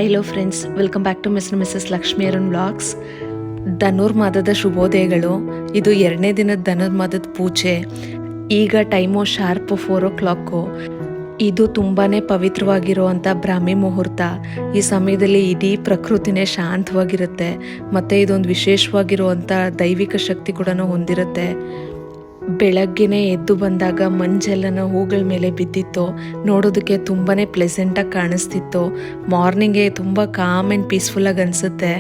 Hello friends, welcome back to mister missus Lakshmi Arun vlogs. ಧನುರ್ಮಾದದ ಶುಭೋದಯಗಳು. ಇದು 2ನೇ ದಿನದ ಧನುರ್ಮಾದದ ಪೂಜೆ. ಈಗ ಟೈಮು ಶಾರ್ಪ್ 4 o'clock. ಇದು ತುಂಬಾ ಪವಿತ್ರವಾಗಿರುವಂಥ ಬ್ರಾಹ್ಮಿ ಮುಹೂರ್ತ. ಈ ಸಮಯದಲ್ಲಿ ಇಡೀ ಪ್ರಕೃತಿನೇ ಶಾಂತವಾಗಿರುತ್ತೆ ಮತ್ತು ಇದೊಂದು ವಿಶೇಷವಾಗಿರುವಂಥ ದೈವಿಕ ಶಕ್ತಿ ಕೂಡ ಹೊಂದಿರುತ್ತೆ. ಬೆಳಗ್ಗೆನೇ ಎದ್ದು ಬಂದಾಗ ಮಂಜೆಲ್ಲನ ಹೂಗಳ ಮೇಲೆ ಬಿದ್ದಿತ್ತು. ನೋಡೋದಕ್ಕೆ ತುಂಬಾ ಪ್ಲೆಸೆಂಟಾಗಿ ಕಾಣಿಸ್ತಿತ್ತು. ಮಾರ್ನಿಂಗೇ ತುಂಬ ಕಾಮ್ ಆ್ಯಂಡ್ ಪೀಸ್ಫುಲ್ಲಾಗಿ ಅನಿಸುತ್ತೆ.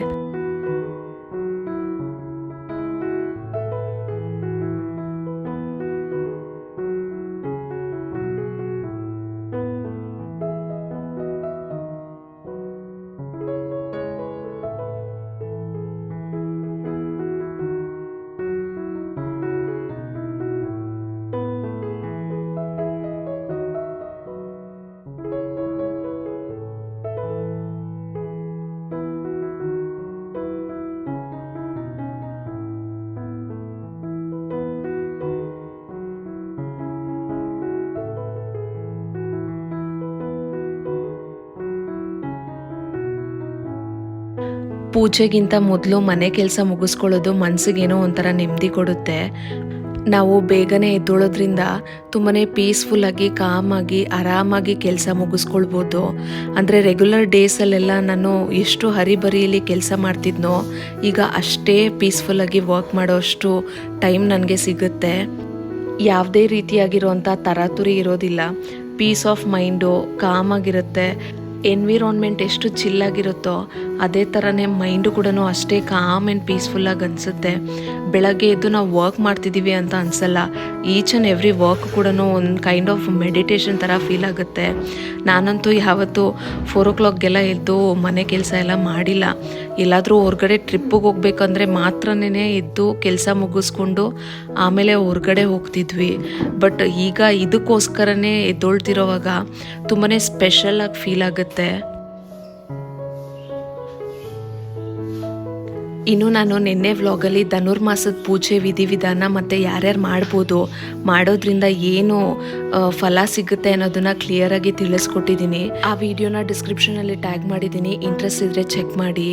ಪೂಜೆಗಿಂತ ಮೊದಲು ಮನೆ ಕೆಲಸ ಮುಗಿಸ್ಕೊಳ್ಳೋದು ಮನಸ್ಸಿಗೇನೋ ಒಂಥರ ನೆಮ್ಮದಿ ಕೊಡುತ್ತೆ. ನಾವು ಬೇಗನೆ ಎದ್ದೋಳೋದ್ರಿಂದ ತುಂಬಾ ಪೀಸ್ಫುಲ್ಲಾಗಿ ಕಾಮಾಗಿ ಆರಾಮಾಗಿ ಕೆಲಸ ಮುಗಿಸ್ಕೊಳ್ಬೋದು. ಅಂದರೆ ರೆಗ್ಯುಲರ್ ಡೇಸಲ್ಲೆಲ್ಲ ನಾನು ಎಷ್ಟು ಹರಿಬರಿಯಲ್ಲಿ ಕೆಲಸ ಮಾಡ್ತಿದ್ನೋ ಈಗ ಅಷ್ಟೇ ಪೀಸ್ಫುಲ್ಲಾಗಿ ವರ್ಕ್ ಮಾಡೋ ಅಷ್ಟು ಟೈಮ್ ನನಗೆ ಸಿಗುತ್ತೆ. ಯಾವುದೇ ರೀತಿಯಾಗಿರುವಂಥ ತರಾತುರಿ ಇರೋದಿಲ್ಲ. ಪೀಸ್ ಆಫ್ ಮೈಂಡು ಕಾಮಾಗಿರುತ್ತೆ. ಎನ್ವಿರಾನ್ಮೆಂಟ್ ಎಷ್ಟು ಚಿಲ್ಲಾಗಿರುತ್ತೋ ಅದೇ ಥರನೇ ಮೈಂಡು ಕೂಡ ಅಷ್ಟೇ ಕಾಮ್ ಆ್ಯಂಡ್ ಪೀಸ್ಫುಲ್ಲಾಗಿ ಅನಿಸುತ್ತೆ. ಬೆಳಗ್ಗೆ ಎದ್ದು ನಾವು ವರ್ಕ್ ಮಾಡ್ತಿದ್ದೀವಿ ಅಂತ ಅನಿಸಲ್ಲ. ಈಚ್ ಆ್ಯಂಡ್ ಎವ್ರಿ ವರ್ಕ್ ಕೂಡ ಒಂದು ಕೈಂಡ್ ಆಫ್ ಮೆಡಿಟೇಷನ್ ಥರ ಫೀಲ್ ಆಗುತ್ತೆ. ನಾನಂತೂ ಯಾವತ್ತೂ 4 o'clockಗೆಲ್ಲ ಎದ್ದು ಮನೆ ಕೆಲಸ ಎಲ್ಲ ಮಾಡಿಲ್ಲ. ಎಲ್ಲಾದರೂ ಹೊರಗಡೆ ಟ್ರಿಪ್ಪಿಗೆ ಹೋಗ್ಬೇಕಂದ್ರೆ ಮಾತ್ರನೇ ಎದ್ದು ಕೆಲಸ ಮುಗಿಸ್ಕೊಂಡು ಆಮೇಲೆ ಹೊರಗಡೆ ಹೋಗ್ತಿದ್ವಿ. ಬಟ್ ಈಗ ಇದಕ್ಕೋಸ್ಕರನೇ ಎದ್ದೊಳ್ತಿರೋವಾಗ ತುಂಬಾ ಸ್ಪೆಷಲಾಗಿ ಫೀಲ್ ಆಗುತ್ತೆ. ಇನ್ನು ನಾನು ನಿನ್ನೆ ವ್ಲಾಗಲ್ಲಿ ಧನುರ್ಮಾಸದ ಪೂಜೆ ವಿಧಿವಿಧಾನ ಮತ್ತು ಯಾರ್ಯಾರು ಮಾಡ್ಬೋದು, ಮಾಡೋದ್ರಿಂದ ಏನು ಫಲ ಸಿಗುತ್ತೆ ಅನ್ನೋದನ್ನು ಕ್ಲಿಯರಾಗಿ ತಿಳಿಸ್ಕೊಟ್ಟಿದ್ದೀನಿ. ಆ ವಿಡಿಯೋನ ಡಿಸ್ಕ್ರಿಪ್ಷನಲ್ಲಿ ಟ್ಯಾಗ್ ಮಾಡಿದ್ದೀನಿ, ಇಂಟ್ರೆಸ್ಟ್ ಇದ್ದರೆ ಚೆಕ್ ಮಾಡಿ.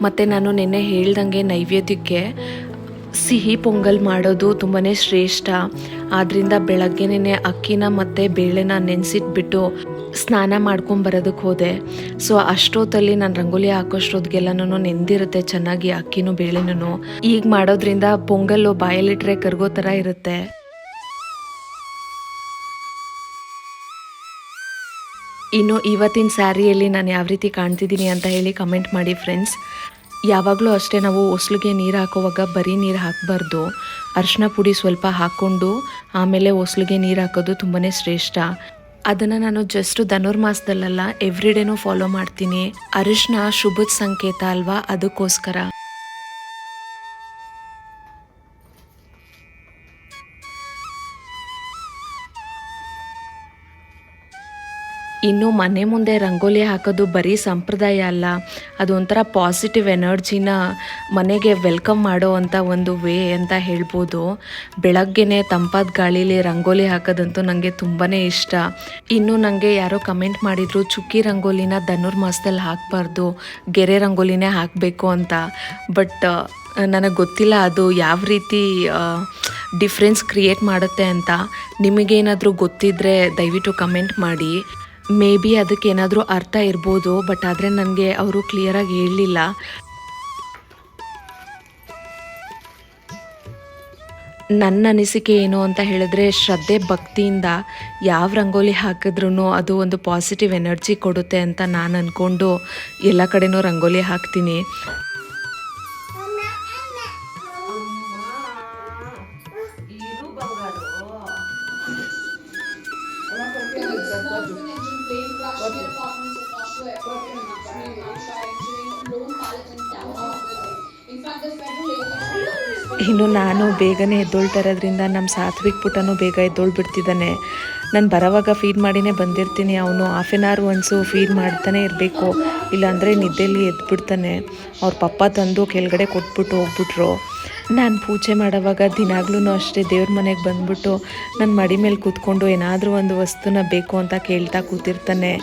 ಮತ್ತು ನಾನು ನಿನ್ನೆ ಹೇಳ್ದಂಗೆ ನೈವೇದ್ಯಕ್ಕೆ ಸಿಹಿ ಪೊಂಗಲ್ ಮಾಡೋದು ತುಂಬಾ ಶ್ರೇಷ್ಠ. ಆದ್ದರಿಂದ ಬೆಳಗ್ಗೆನೇ ಅಕ್ಕಿನ ಮತ್ತು ಬೇಳೆನ ನೆನೆಸಿಟ್ಬಿಟ್ಟು ಸ್ನಾನ ಮಾಡ್ಕೊಂಬರೋದಕ್ಕೆ ಹೋದೆ. ಸೊ ಅಷ್ಟೊತ್ತಲ್ಲಿ ನಾನು ರಂಗೋಲಿ ಹಾಕೋಷ್ಟೊತ್ತಿಗೆಲ್ಲನೂ ನೆಂದಿರುತ್ತೆ ಚೆನ್ನಾಗಿ ಅಕ್ಕಿನೂ ಬೇಳೆನೂ. ಈಗ ಮಾಡೋದ್ರಿಂದ ಪೊಂಗಲ್ಲು ಬಾಯಲ್ಲಿಟ್ರೆ ಕರ್ಗೋ ಥರ ಇರುತ್ತೆ. ಇನ್ನು ಇವತ್ತಿನ ಸ್ಯಾರಿಯಲ್ಲಿ ನಾನು ಯಾವ ರೀತಿ ಕಾಣ್ತಿದ್ದೀನಿ ಅಂತ ಹೇಳಿ ಕಮೆಂಟ್ ಮಾಡಿ ಫ್ರೆಂಡ್ಸ್. ಯಾವಾಗಲೂ ಅಷ್ಟೇ ನಾವು ಹೊಸ್ಲಿಗೆ ನೀರು ಹಾಕೋವಾಗ ಬರೀ ನೀರು ಹಾಕಬಾರ್ದು. ಅರಿಶಿನ ಪುಡಿ ಸ್ವಲ್ಪ ಹಾಕ್ಕೊಂಡು ಆಮೇಲೆ ಹೊಸ್ಲಿಗೆ ನೀರು ಹಾಕೋದು ತುಂಬಾ ಶ್ರೇಷ್ಠ. ಅದನ್ನು ನಾನು ಜಸ್ಟ್ ಧನುರ್ಮಾಸದಲ್ಲ ಎವ್ರಿಡೇನೂ ಫಾಲೋ ಮಾಡ್ತೀನಿ. ಅರಿಶಿನ ಶುಭದ ಸಂಕೇತ ಅಲ್ವಾ, ಅದಕ್ಕೋಸ್ಕರ. ಇನ್ನು ಮನೆ ಮುಂದೆ ರಂಗೋಲಿ ಹಾಕೋದು ಬರೀ ಸಂಪ್ರದಾಯ ಅಲ್ಲ, ಅದು ಒಂಥರ ಪಾಸಿಟಿವ್ ಎನರ್ಜಿನ ಮನೆಗೆ ವೆಲ್ಕಮ್ ಮಾಡೋ ಅಂಥ ಒಂದು ವೇ ಅಂತ ಹೇಳ್ಬೋದು. ಬೆಳಗ್ಗೆನೇ ತಂಪಾದ ಗಾಳೀಲಿ ರಂಗೋಲಿ ಹಾಕೋದಂತೂ ನನಗೆ ತುಂಬಾ ಇಷ್ಟ. ಇನ್ನು ನನಗೆ ಯಾರೋ ಕಮೆಂಟ್ ಮಾಡಿದರು ಚುಕ್ಕಿ ರಂಗೋಲಿನ ಧನುರ್ಮಾಸದಲ್ಲಿ ಹಾಕಬಾರ್ದು, ಗೆರೆ ರಂಗೋಲಿನೇ ಹಾಕಬೇಕು ಅಂತ. ಬಟ್ ನನಗೆ ಗೊತ್ತಿಲ್ಲ ಅದು ಯಾವ ರೀತಿ ಡಿಫ್ರೆನ್ಸ್ ಕ್ರಿಯೇಟ್ ಮಾಡುತ್ತೆ ಅಂತ. ನಿಮಗೇನಾದರೂ ಗೊತ್ತಿದ್ದರೆ ದಯವಿಟ್ಟು ಕಮೆಂಟ್ ಮಾಡಿ. ಮೇ ಬಿ ಅದಕ್ಕೇನಾದರೂ ಅರ್ಥ ಇರ್ಬೋದು, ಬಟ್ ಆದರೆ ನನಗೆ ಅವರು ಕ್ಲಿಯರಾಗಿ ಹೇಳಲಿಲ್ಲ. ನನ್ನ ಅನಿಸಿಕೆ ಏನು ಅಂತ ಹೇಳಿದ್ರೆ, ಶ್ರದ್ಧೆ ಭಕ್ತಿಯಿಂದ ಯಾವ ರಂಗೋಲಿ ಹಾಕಿದ್ರೂ ಅದು ಒಂದು ಪಾಸಿಟಿವ್ ಎನರ್ಜಿ ಕೊಡುತ್ತೆ ಅಂತ ನಾನು ಅಂದ್ಕೊಂಡು ಎಲ್ಲ ಕಡೆನೂ ರಂಗೋಲಿ ಹಾಕ್ತೀನಿ. ಇನ್ನು ನಾನು ಬೇಗನೆ ಎದ್ದೊಳ್ತಾ ಇರೋದ್ರಿಂದ ನಮ್ಮ ಸಾತ್ವಿಕ್ ಪುಟ್ಟನೂ ಬೇಗ ಎದ್ದೊಳ್ಬಿಡ್ತಿದ್ದಾನೆ. ನಾನು ಬರೋವಾಗ ಫೀಡ್ ಮಾಡಿನೇ ಬಂದಿರ್ತೀನಿ. ಅವನು 1/2 hour ಒನ್ಸು ಫೀಡ್ ಮಾಡ್ತಾನೆ ಇರಬೇಕು, ಇಲ್ಲಾಂದರೆ ನಿದ್ದೆಯಲ್ಲಿ ಎದ್ಬಿಡ್ತಾನೆ. ಅವ್ರ ಪಪ್ಪ ತಂದು ಕೆಳಗಡೆ ಕೊಟ್ಬಿಟ್ಟು ಹೋಗ್ಬಿಟ್ರು. ನಾನು ಪೂಜೆ ಮಾಡೋವಾಗ ದಿನಾಗ್ಲೂ ಅಷ್ಟೇ ದೇವ್ರ ಮನೆಗೆ ಬಂದ್ಬಿಟ್ಟು ನನ್ನ ಮಡಿ ಮೇಲೆ ಕೂತ್ಕೊಂಡು ಏನಾದರೂ ಒಂದು ವಸ್ತುನ ಬೇಕು ಅಂತ ಕೇಳ್ತಾ ಕೂತಿರ್ತಾನೆ.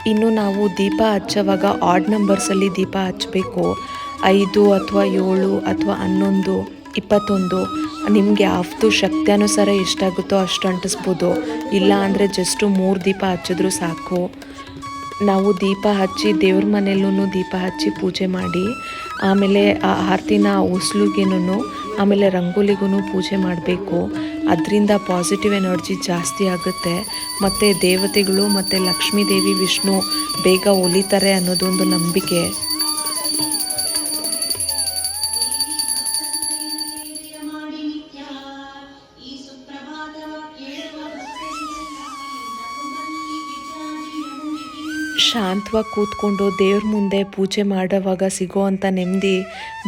ಇನ್ನು ನಾವು ದೀಪ ಹಚ್ಚೋವಾಗ ಆಡ್ ನಂಬರ್ಸಲ್ಲಿ ದೀಪ ಹಚ್ಚಬೇಕು. 5 ಅಥವಾ 7 ಅಥವಾ 11, 21 ನಿಮಗೆ ಯಾವುದು ಶಕ್ತ್ಯಾನುಸಾರ ಎಷ್ಟಾಗುತ್ತೋ ಅಷ್ಟು ಅಂಟಿಸ್ಬೋದು. ಇಲ್ಲ ಅಂದರೆ ಜಸ್ಟು 3 ದೀಪ ಹಚ್ಚಿದ್ರೂ ಸಾಕು. ನಾವು ದೀಪ ಹಚ್ಚಿ ದೇವ್ರ ಮನೆಯಲ್ಲೂ ದೀಪ ಹಚ್ಚಿ ಪೂಜೆ ಮಾಡಿ ಆಮೇಲೆ ಆ ಆರತಿನ ಉಸ್ಲಿಗೇನು ಆಮೇಲೆ ರಂಗೋಲಿಗೂ ಪೂಜೆ ಮಾಡಬೇಕು. ಅದರಿಂದ ಪಾಸಿಟಿವ್ ಎನರ್ಜಿ ಜಾಸ್ತಿ ಆಗುತ್ತೆ ಮತ್ತು ದೇವತೆಗಳು ಮತ್ತು ಲಕ್ಷ್ಮೀ ದೇವಿ ವಿಷ್ಣು ಬೇಗ ಒಲಿತಾರೆ ಅನ್ನೋದೊಂದು ನಂಬಿಕೆ. ಶಾಂತವಾಗಿ ಕೂತ್ಕೊಂಡು ದೇವ್ರ ಮುಂದೆ ಪೂಜೆ ಮಾಡೋವಾಗ ಸಿಗೋವಂಥ ನೆಮ್ಮದಿ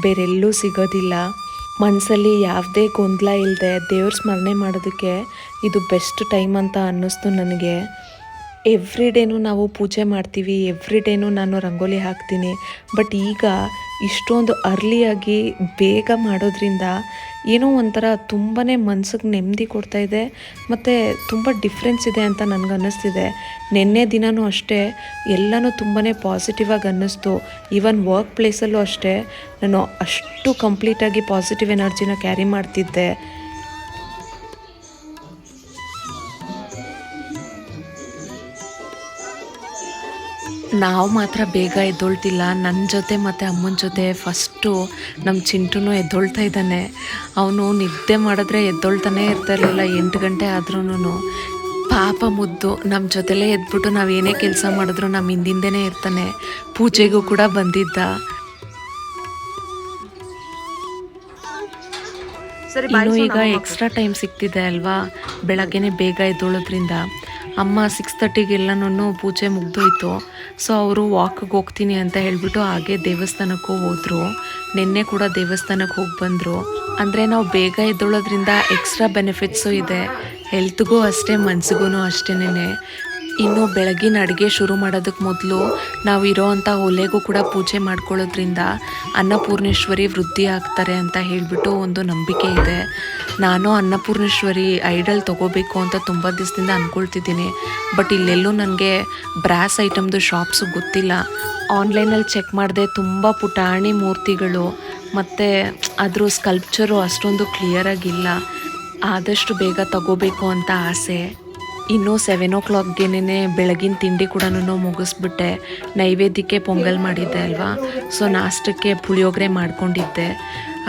ಬೇರೆಲ್ಲೂ ಸಿಗೋದಿಲ್ಲ. ಮನಸ್ಸಲ್ಲಿ ಯಾವುದೇ ಗೊಂದಲ ಇಲ್ಲದೆ ದೇವ್ರ ಸ್ಮರಣೆ ಮಾಡೋದಕ್ಕೆ ಇದು ಬೆಸ್ಟ್ ಟೈಮ್ ಅಂತ ಅನ್ನಿಸ್ತು ನನಗೆ. ಎವ್ರಿ ಡೇನೂ ನಾವು ಪೂಜೆ ಮಾಡ್ತೀವಿ, ಎವ್ರಿ ಡೇನೂ ನಾನು ರಂಗೋಲಿ ಹಾಕ್ತೀನಿ. ಬಟ್ ಈಗ ಇಷ್ಟೊಂದು ಅರ್ಲಿಯಾಗಿ ಬೇಗ ಮಾಡೋದ್ರಿಂದ ಏನೋ ಒಂಥರ ತುಂಬಾ ಮನ್ಸಿಗೆ ನೆಮ್ಮದಿ ಕೊಡ್ತಾಯಿದೆ ಮತ್ತು ತುಂಬ ಡಿಫ್ರೆನ್ಸ್ ಇದೆ ಅಂತ ನನಗೆ ಅನ್ನಿಸ್ತಿದೆ. ನಿನ್ನೆ ದಿನವೂ ಅಷ್ಟೇ ಎಲ್ಲನೂ ತುಂಬಾ ಪಾಸಿಟಿವ್ ಆಗಿ ಅನ್ನಿಸ್ತು. ಈವನ್ ವರ್ಕ್ ಪ್ಲೇಸಲ್ಲೂ ಅಷ್ಟೇ ನಾನು ಅಷ್ಟು ಕಂಪ್ಲೀಟಾಗಿ ಪಾಸಿಟಿವ್ ಎನರ್ಜಿನ ಕ್ಯಾರಿ ಮಾಡ್ತಿದ್ದೆ. ನಾವು ಮಾತ್ರ ಬೇಗ ಎದ್ದೊಳ್ತಿಲ್ಲ. ನನ್ನ ಜೊತೆ ಮತ್ತು ಅಮ್ಮನ ಜೊತೆ ಫಸ್ಟು ನಮ್ಮ ಚಿಂಟುನೂ ಎದ್ದೊಳ್ತಾ ಇದ್ದಾನೆ. ಅವನು ನಿದ್ದೆ ಮಾಡಿದ್ರೆ ಎದ್ದೊಳ್ತಾನೇ ಇರ್ತಾಯಿರಲಿಲ್ಲ. 8 ಗಂಟೆ ಆದ್ರೂ ಪಾಪ ಮುದ್ದು ನಮ್ಮ ಜೊತೆಲೇ ಎದ್ಬಿಟ್ಟು ನಾವು ಏನೇ ಕೆಲಸ ಮಾಡಿದ್ರು ನಮ್ಮ ಹಿಂದಿಂದೇ ಇರ್ತಾನೆ. ಪೂಜೆಗೂ ಕೂಡ ಬಂದಿದ್ದ. ಇನ್ನು ಈಗ ಎಕ್ಸ್ಟ್ರಾ ಟೈಮ್ ಸಿಗ್ತಿದೆ ಅಲ್ವಾ, ಬೆಳಗ್ಗೆನೇ ಬೇಗ ಎದ್ದೊಳೋದ್ರಿಂದ. ಅಮ್ಮ 6:30ಗೆಲ್ಲನೂ ಪೂಜೆ ಮುಗ್ದೋಯ್ತು. ಸೊ ಅವರು ವಾಕಿಗೆ ಹೋಗ್ತೀನಿ ಅಂತ ಹೇಳಿಬಿಟ್ಟು ಹಾಗೆ ದೇವಸ್ಥಾನಕ್ಕೂ ಹೋದರು. ನಿನ್ನೆ ಕೂಡ ದೇವಸ್ಥಾನಕ್ಕೆ ಹೋಗಿ ಬಂದರು. ಅಂದರೆ ನಾವು ಬೇಗ ಎದ್ದೊಳೋದ್ರಿಂದ ಎಕ್ಸ್ಟ್ರಾ ಬೆನಿಫಿಟ್ಸು ಇದೆ, ಹೆಲ್ತ್ಗೂ ಅಷ್ಟೇ ಮನಸ್ಸಿಗೂ ಅಷ್ಟೇನೆ. ಇನ್ನು ಬೆಳಗಿನ ಅಡುಗೆ ಶುರು ಮಾಡೋದಕ್ಕೆ ಮೊದಲು ನಾವು ಇರೋವಂಥ ಒಲೆಗೂ ಕೂಡ ಪೂಜೆ ಮಾಡ್ಕೊಳ್ಳೋದ್ರಿಂದ ಅನ್ನಪೂರ್ಣೇಶ್ವರಿ ವೃದ್ಧಿ ಆಗ್ತಾರೆ ಅಂತ ಹೇಳಿಬಿಟ್ಟು ಒಂದು ನಂಬಿಕೆ ಇದೆ. ನಾನು ಅನ್ನಪೂರ್ಣೇಶ್ವರಿ ಐಡಲ್ ತೊಗೋಬೇಕು ಅಂತ ತುಂಬ ದಿವಸದಿಂದ ಅಂದ್ಕೊಳ್ತಿದ್ದೀನಿ. ಬಟ್ ಇಲ್ಲೆಲ್ಲೂ ನನಗೆ ಬ್ರಾಸ್ ಐಟಮ್ದು ಶಾಪ್ಸು ಗೊತ್ತಿಲ್ಲ. ಆನ್ಲೈನಲ್ಲಿ ಚೆಕ್ ಮಾಡಿದೆ, ತುಂಬ ಪುಟಾಣಿ ಮೂರ್ತಿಗಳು ಮತ್ತು ಅದ್ರ ಸ್ಕಲ್ಪ್ಚರು ಅಷ್ಟೊಂದು ಕ್ಲಿಯರಾಗಿಲ್ಲ. ಆದಷ್ಟು ಬೇಗ ತಗೋಬೇಕು ಅಂತ ಆಸೆ. ಇನ್ನೂ 7 o'clockಗೆನೇ ಬೆಳಗಿನ ತಿಂಡಿ ಕೂಡ ಮುಗಿಸ್ಬಿಟ್ಟೆ. ನೈವೇದ್ಯಕ್ಕೆ ಪೊಂಗಲ್ ಮಾಡಿದ್ದೆ ಅಲ್ವಾ, ಸೊ ನಾಷ್ಟಕ್ಕೆ ಪುಳಿಯೋಗರೆ ಮಾಡ್ಕೊಂಡಿದ್ದೆ.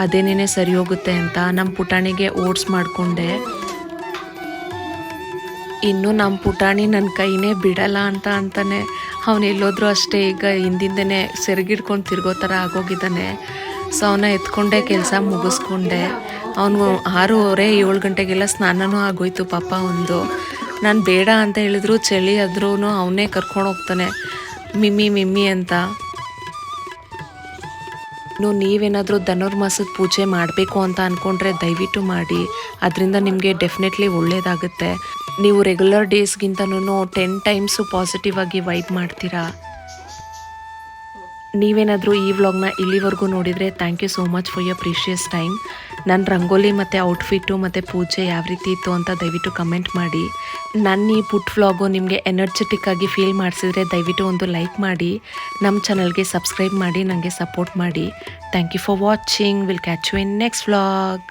ಅದೇನೇ ಸರಿ ಹೋಗುತ್ತೆ ಅಂತ ನಮ್ಮ ಪುಟಾಣಿಗೆ ಓಟ್ಸ್ ಮಾಡಿಕೊಂಡೆ. ಇನ್ನು ನಮ್ಮ ಪುಟಾಣಿ ನನ್ನ ಕೈನೇ ಬಿಡಲ್ಲ ಅಂತಾನೆ ಅವನೆಲ್ಲೋದ್ರೂ ಅಷ್ಟೇ ಈಗ ಹಿಂದಿಂದನೇ ಸೆರಗಿಡ್ಕೊಂಡು ತಿರ್ಗೋ ಥರ ಆಗೋಗಿದ್ದಾನೆ. ಸೊ ಅವನ್ನ ಎತ್ಕೊಂಡೆ ಕೆಲಸ ಮುಗಿಸ್ಕೊಂಡೆ. ಅವನು 6:30 7 ಗಂಟೆಗೆಲ್ಲ ಸ್ನಾನನೂ ಆಗೋಯ್ತು ಪಾಪ. ನಾನು ಬೇಡ ಅಂತ ಹೇಳಿದ್ರು ಚಳಿ ಆದ್ರೂ ಅವನೇ ಕರ್ಕೊಂಡು ಹೋಗ್ತಾನೆ, ಮಿಮ್ಮಿ ಅಂತ. ನೀವೇನಾದರೂ ಧನುರ್ಮಾಸದ ಪೂಜೆ ಮಾಡಬೇಕು ಅಂತ ಅಂದ್ಕೊಂಡ್ರೆ ದಯವಿಟ್ಟು ಮಾಡಿ. ಅದರಿಂದ ನಿಮಗೆ ಡೆಫಿನೆಟ್ಲಿ ಒಳ್ಳೆಯದಾಗುತ್ತೆ. ನೀವು ರೆಗ್ಯುಲರ್ ಡೇಸ್ಗಿಂತನೂ 10 ಟೈಮ್ಸು ಪಾಸಿಟಿವ್ ಆಗಿ ವೈಬ್ ಮಾಡ್ತೀರಾ. ನೀವೇನಾದರೂ ಈ ವ್ಲಾಗ್ನ ಇಲ್ಲಿವರೆಗೂ ನೋಡಿದರೆ thank you so much for your precious time. ನನ್ನ ರಂಗೋಲಿ ಮತ್ತು ಔಟ್ಫಿಟ್ಟು ಮತ್ತು ಪೂಜೆ ಯಾವ ರೀತಿ ಇತ್ತು ಅಂತ ದಯವಿಟ್ಟು ಕಮೆಂಟ್ ಮಾಡಿ. ನನ್ನ ಈ ಪುಟ್ ವ್ಲಾಗು ನಿಮಗೆ ಎನರ್ಜೆಟಿಕ್ ಆಗಿ ಫೀಲ್ ಮಾಡಿಸಿದ್ರೆ ದಯವಿಟ್ಟು ಒಂದು ಲೈಕ್ ಮಾಡಿ. ನಮ್ಮ ಚಾನಲ್ಗೆ ಸಬ್ಸ್ಕ್ರೈಬ್ ಮಾಡಿ, ನನಗೆ ಸಪೋರ್ಟ್ ಮಾಡಿ. Thank you for watching. Will catch you in next vlog.